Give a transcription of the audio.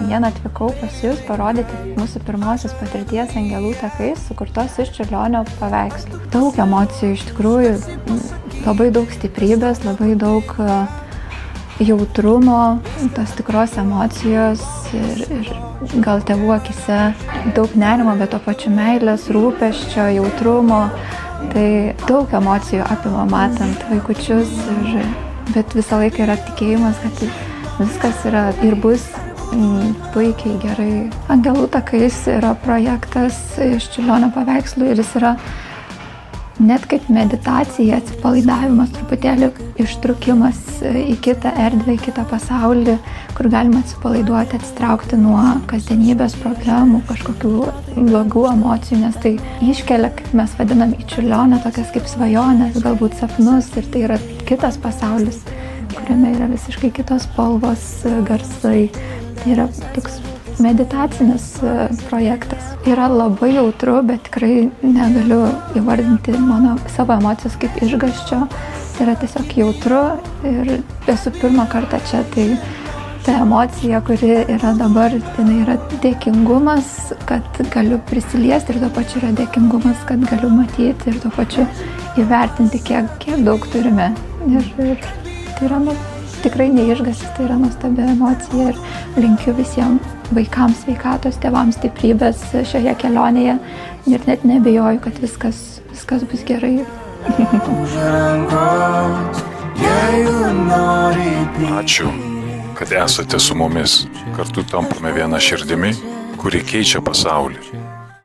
Šiandien atvykau pas jūs parodyti mūsų pirmosios patirties Angelų takais, sukurtos iš Čiurlionio paveikslų. Daug emocijų, iš tikrųjų, labai daug stiprybės, labai daug jautrumo, tos tikros emocijos ir gal tėvų akise daug nerimo, bet to pačiu meilės, rūpesčio, jautrumo. Tai daug emocijų apima matant vaikučius, bet visą laiką yra tikėjimas, kad viskas yra ir bus puikiai gerai. Angelų takais yra projektas iš Čiurlionio paveikslų ir jis yra net kaip meditacija, atsipalaidavimas, truputėlį ištrukimas į kitą erdvę, į kitą pasaulį, kur galima atsipalaiduoti, atsitraukti nuo kasdienybės problemų, kažkokių blogų emocijų, nes tai iškelia, kaip mes vadinam, į Čiurlionio tokias kaip svajonės, galbūt sapnus, ir tai yra kitas pasaulis, kuriame yra visiškai kitos spalvos, garsai. Tai yra toks meditacinis projektas. Yra labai jautru, bet tikrai negaliu įvardinti savo emocijos kaip išgąsčio. Tai yra tiesiog jautru ir esu pirmą kartą čia, tai ta emocija, kuri yra dabar, tai yra dėkingumas, kad galiu prisiliesti, ir tuo pačiu yra dėkingumas, kad galiu matyti ir tuo pačiu įvertinti, kiek daug turime. Ir tai yra tikrai neišgąstis, tai yra nuostabi emocija ir linkiu visiems vaikams sveikatos, tėvams stiprybės šioje kelionėje ir net nebejoju, kad viskas bus gerai. Ačiū, kad esate su mumis. Kartu tampame viena širdimi, kuri keičia pasaulį.